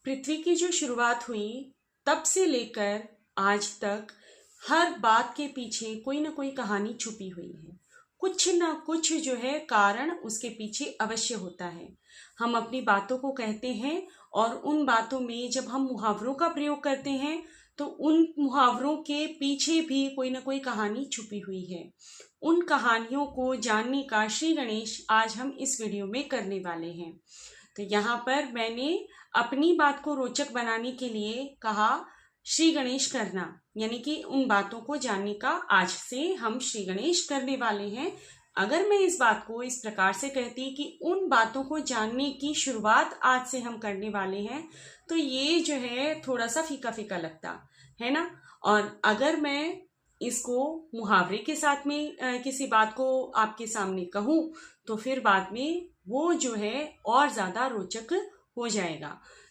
पृथ्वी की जो शुरुआत हुई तब से लेकर आज तक हर बात के पीछे कोई ना कोई कहानी छुपी हुई है। कुछ ना कुछ जो है कारण उसके पीछे अवश्य होता है। हम अपनी बातों को कहते हैं और उन बातों में जब हम मुहावरों का प्रयोग करते हैं तो उन मुहावरों के पीछे भी कोई ना कोई कहानी छुपी हुई है। उन कहानियों को जानने का श्री गणेश आज हम इस वीडियो में करने वाले हैं। तो यहाँ पर मैंने अपनी बात को रोचक बनाने के लिए कहा श्री गणेश करना, यानी कि उन बातों को जानने का आज से हम श्री गणेश करने वाले हैं। अगर मैं इस बात को इस प्रकार से कहती कि उन बातों को जानने की शुरुआत आज से हम करने वाले हैं तो ये जो है थोड़ा सा फीका फीका लगता है ना। और अगर मैं इसको मुहावरे के साथ में किसी बात को आपके सामने कहूँ तो फिर बाद में वो जो है और ज़्यादा रोचक हो जाएगा।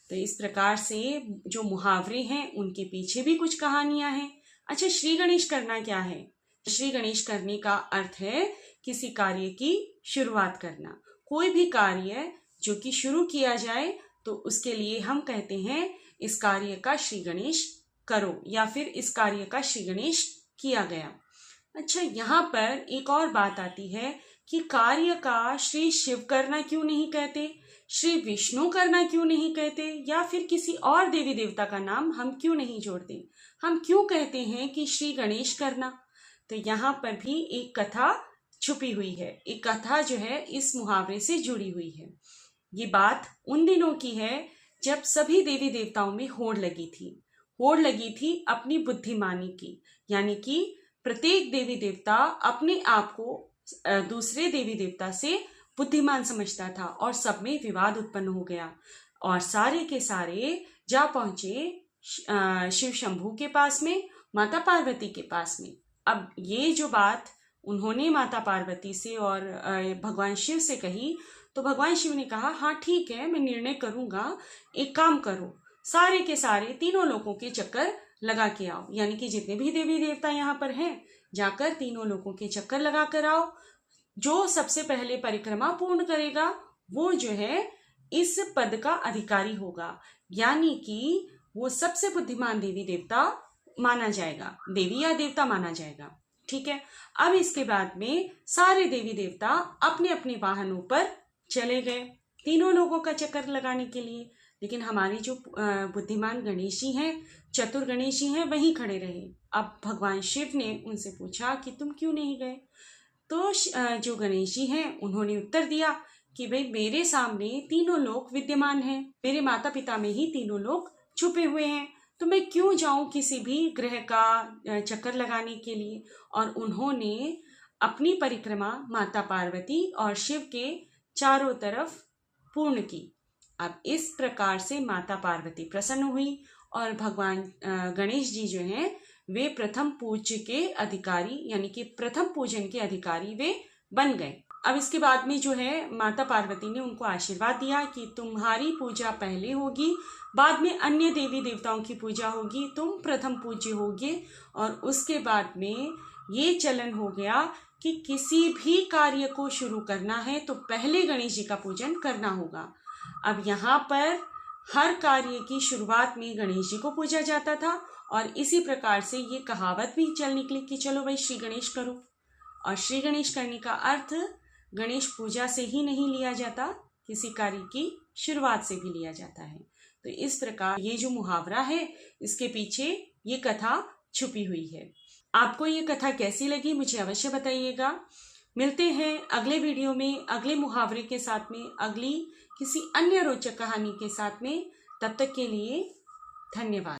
तो इस प्रकार से जो मुहावरे हैं उनके पीछे भी कुछ कहानियां हैं। अच्छा, श्री गणेश करना क्या है? श्री गणेश करने का अर्थ है किसी कार्य की शुरुआत करना। कोई भी कार्य जो कि शुरू किया जाए तो उसके लिए हम कहते हैं इस कार्य का श्री गणेश करो या फिर इस कार्य का श्री गणेश किया गया। अच्छा, यहाँ पर एक और बात आती है कि कार्य का श्री शिव करना क्यों नहीं कहते, श्री विष्णु करना क्यों नहीं कहते, या फिर किसी और देवी देवता का नाम हम क्यों नहीं जोड़ते। हम क्यों कहते हैं कि श्री गणेश करना? तो यहाँ पर भी एक कथा छुपी हुई है। एक कथा जो है इस मुहावरे से जुड़ी हुई है। ये बात उन दिनों की है जब सभी देवी देवताओं में होड़ लगी थी। होड़ लगी थी अपनी बुद्धिमानी की, यानी कि प्रत्येक देवी देवता अपने आप को दूसरे देवी देवता से बुद्धिमान समझता था और सब में विवाद उत्पन्न हो गया और सारे के सारे जा पहुंचे शिव शंभू के पास में, माता पार्वती के पास में। अब ये जो बात उन्होंने माता पार्वती से और भगवान शिव से कही तो भगवान शिव ने कहा हाँ ठीक है, मैं निर्णय करूंगा। एक काम करो, सारे के सारे तीनों लोगों के चक्कर लगा के आओ, यानी कि जितने भी देवी देवता यहाँ पर हैं जाकर तीनों लोगों के चक्कर लगा कर आओ। जो सबसे पहले परिक्रमा पूर्ण करेगा वो जो है इस पद का अधिकारी होगा, यानी कि वो सबसे बुद्धिमान देवी देवता माना जाएगा, देवी या देवता माना जाएगा। ठीक है। अब इसके बाद में सारे देवी देवता अपने अपने वाहनों पर चले गए तीनों लोगों का चक्कर लगाने के लिए, लेकिन हमारे जो बुद्धिमान गणेश जी हैं, चतुर गणेश जी हैं, वहीं खड़े रहे। अब भगवान शिव ने उनसे पूछा कि तुम क्यों नहीं गए? तो जो गणेश जी हैं उन्होंने उत्तर दिया कि भाई मेरे सामने तीनों लोग विद्यमान हैं, मेरे माता पिता में ही तीनों लोग छुपे हुए हैं, तो मैं क्यों जाऊं किसी भी ग्रह का चक्कर लगाने के लिए। और उन्होंने अपनी परिक्रमा माता पार्वती और शिव के चारों तरफ पूर्ण की। अब इस प्रकार से माता पार्वती प्रसन्न हुई और भगवान गणेश जी जो हैं वे प्रथम पूज्य के अधिकारी, यानी कि प्रथम पूजन के अधिकारी वे बन गए। अब इसके बाद में जो है माता पार्वती ने उनको आशीर्वाद दिया कि तुम्हारी पूजा पहले होगी, बाद में अन्य देवी देवताओं की पूजा होगी, तुम प्रथम पूज्य होगे। और उसके बाद में ये चलन हो गया कि किसी भी कार्य को शुरू करना है तो पहले गणेश जी का पूजन करना होगा। अब यहाँ पर हर कार्य की शुरुआत में गणेश जी को पूजा जाता था और इसी प्रकार से ये कहावत भी चल निकली कि चलो भाई श्री गणेश करो। और श्री गणेश करने का अर्थ गणेश पूजा से ही नहीं लिया जाता, किसी कार्य की शुरुआत से भी लिया जाता है। तो इस प्रकार ये जो मुहावरा है इसके पीछे ये कथा छुपी हुई है। आपको ये कथा कैसी लगी मुझे अवश्य बताइएगा। मिलते हैं अगले वीडियो में अगले मुहावरे के साथ में, अगली किसी अन्य रोचक कहानी के साथ में। तब तक के लिए धन्यवाद।